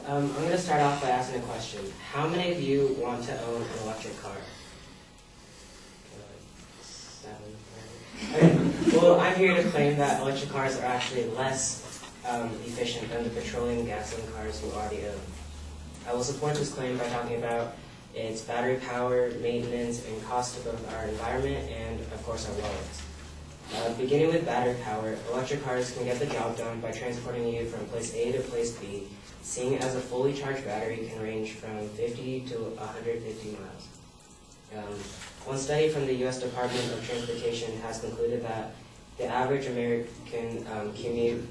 I'm going to start off by asking a question. How many of you want to own an electric car? 7. Okay. Well, I'm here to claim that electric cars are actually less efficient than the petroleum and gasoline cars you already own. I will support this claim by talking about its battery power, maintenance, and cost to both our environment and, of course, our wallets. Beginning with battery power, electric cars can get the job done by transporting you from place A to place B, seeing as a fully charged battery can range from 50 to 150 miles. One study from the U.S. Department of Transportation has concluded that the average American commute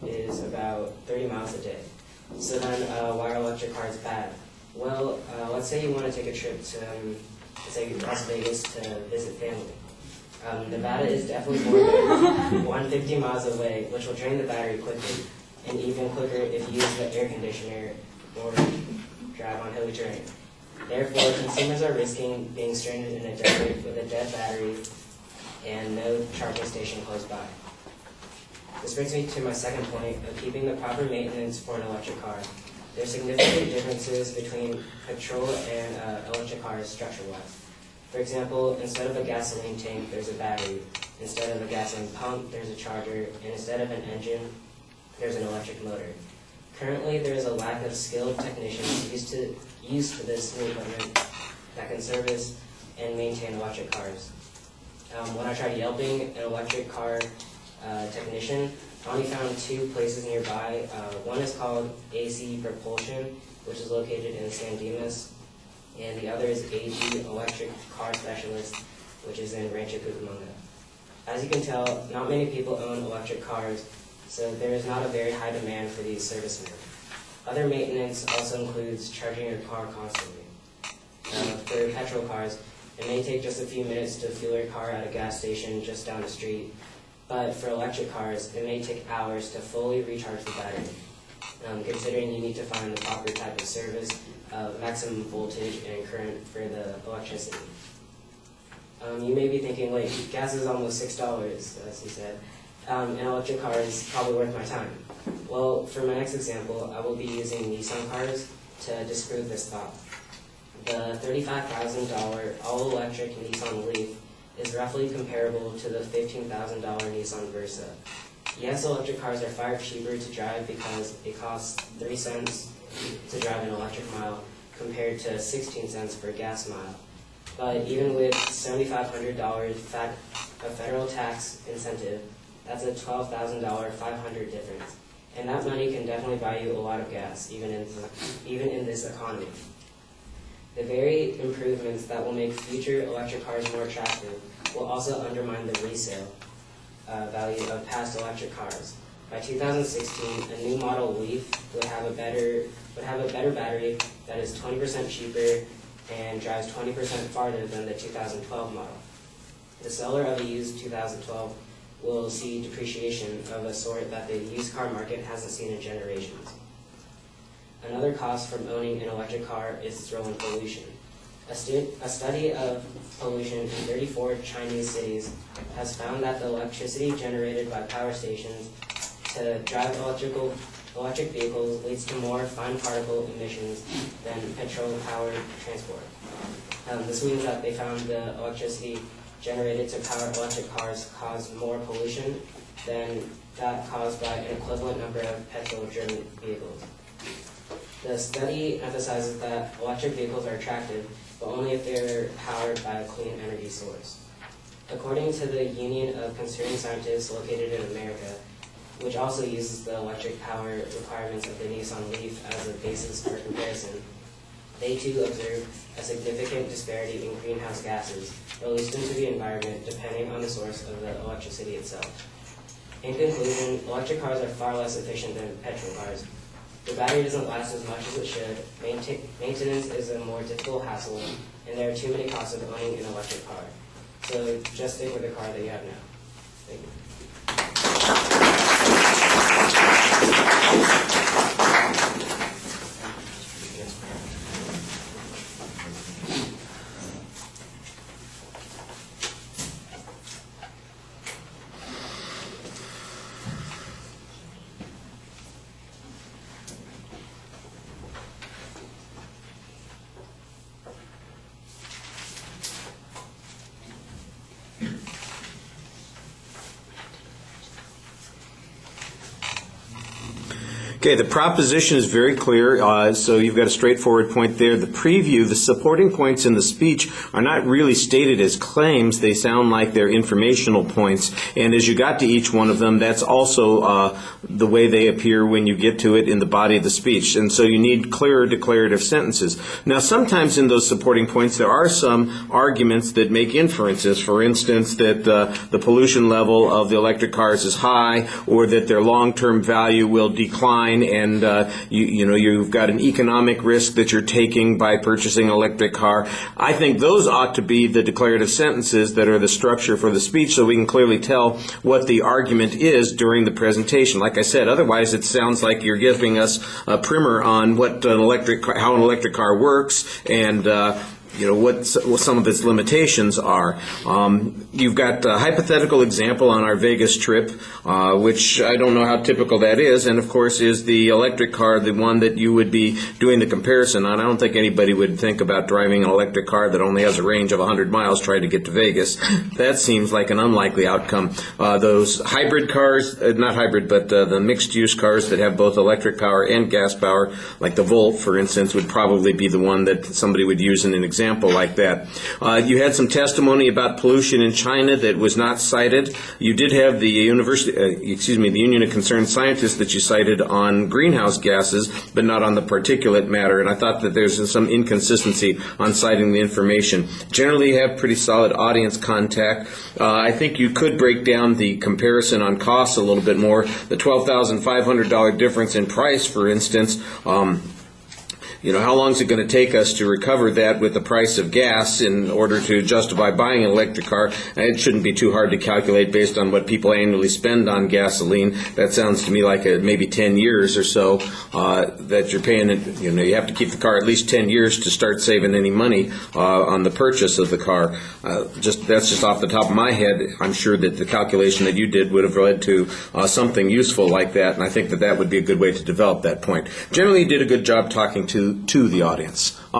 is about 30 miles a day. So then, why are electric cars bad? Well, let's say you want to take a trip to, let's say, Las Vegas to visit family. Nevada is definitely more than 150 miles away, which will drain the battery quickly, and even quicker if you use the air conditioner or drive on hilly terrain. Therefore, consumers are risking being stranded in a desert with a dead battery and no charging station close by. This brings me to my second point of keeping the proper maintenance for an electric car. There are significant differences between petrol and electric cars structure-wise. For example, instead of a gasoline tank, there's a battery. Instead of a gasoline pump, there's a charger. And instead of an engine, there's an electric motor. Currently, there is a lack of skilled technicians used to this new equipment that can service and maintain electric cars. When I tried Yelping an electric car technician, I only found 2 places nearby. One is called AC Propulsion, which is located in San Dimas, and the other is AG Electric Car Specialist, which is in Rancho Cucamonga. As you can tell, not many people own electric cars, so there is not a very high demand for these servicemen. Other maintenance also includes charging your car constantly. For petrol cars, it may take just a few minutes to fuel your car at a gas station just down the street, but for electric cars, it may take hours to fully recharge the battery, considering you need to find the proper type of service, maximum voltage and current for the electricity. You may be thinking, like, gas is almost $6, as he said. An electric car is probably worth my time. Well, for my next example, I will be using Nissan cars to disprove this thought. The $35,000 all-electric Nissan Leaf is roughly comparable to the $15,000 Nissan Versa. Yes, electric cars are far cheaper to drive because it costs 3 cents to drive an electric mile compared to 16 cents for a gas mile. But even with $7,500 a federal tax incentive, that's a $12,000 $500 difference. And that money can definitely buy you a lot of gas, even in this economy. The very improvements that will make future electric cars more attractive will also undermine the resale value of past electric cars. By 2016, a new model Leaf would have a better battery that is 20% cheaper and drives 20% farther than the 2012 model. The seller of a used 2012 will see depreciation of a sort that the used car market hasn't seen in generations. Another cost from owning an electric car is throw-in pollution. A study of pollution in 34 Chinese cities has found that the electricity generated by power stations to drive electric vehicles leads to more fine particle emissions than petrol-powered transport. This means that they found the electricity generated to power electric cars cause more pollution than that caused by an equivalent number of petrol-driven vehicles. The study emphasizes that electric vehicles are attractive, but only if they're powered by a clean energy source. According to the Union of Concerned Scientists located in America, which also uses the electric power requirements of the Nissan Leaf as a basis for comparison, they too observe a significant disparity in greenhouse gases released into the environment depending on the source of the electricity itself. In conclusion, electric cars are far less efficient than petrol cars. The battery doesn't last as much as it should, maintenance is a more difficult hassle, and there are too many costs of owning an electric car. So just stick with the car that you have now. Thank you. Okay, the proposition is very clear, so you've got a straightforward point there. The preview, the supporting points in the speech are not really stated as claims. They sound like they're informational points. And as you got to each one of them, that's also the way they appear when you get to it in the body of the speech. And so you need clearer declarative sentences. Now, sometimes in those supporting points, there are some arguments that make inferences. For instance, that the pollution level of the electric cars is high, or that their long-term value will decline, and you've got an economic risk that you're taking by purchasing an electric car. I think those ought to be the declarative sentences that are the structure for the speech, so we can clearly tell what the argument is during the presentation. Like I said, otherwise it sounds like you're giving us a primer on how an electric car works, and what some of its limitations are. You've got a hypothetical example on our Vegas trip, which I don't know how typical that is, and of course is the electric car the one that you would be doing the comparison on. I don't think anybody would think about driving an electric car that only has a range of 100 miles trying to get to Vegas. That seems like an unlikely outcome. Those hybrid cars, not hybrid, but the mixed-use cars that have both electric power and gas power, like the Volt, for instance, would probably be the one that somebody would use in an example like that. You had some testimony about pollution in China that was not cited. You did have the Union of Concerned Scientists that you cited on greenhouse gases, but not on the particulate matter, and I thought that there's some inconsistency on citing the information. Generally, you have pretty solid audience contact. I think you could break down the comparison on costs a little bit more. The $12,500 difference in price, for instance, how long is it going to take us to recover that with the price of gas in order to justify buying an electric car? It shouldn't be too hard to calculate based on what people annually spend on gasoline. That sounds to me like maybe 10 years or so that you're paying. You have to keep the car at least 10 years to start saving any money on the purchase of the car. That's just off the top of my head. I'm sure that the calculation that you did would have led to something useful like that, and I think that would be a good way to develop that point. Generally, you did a good job talking to the audience.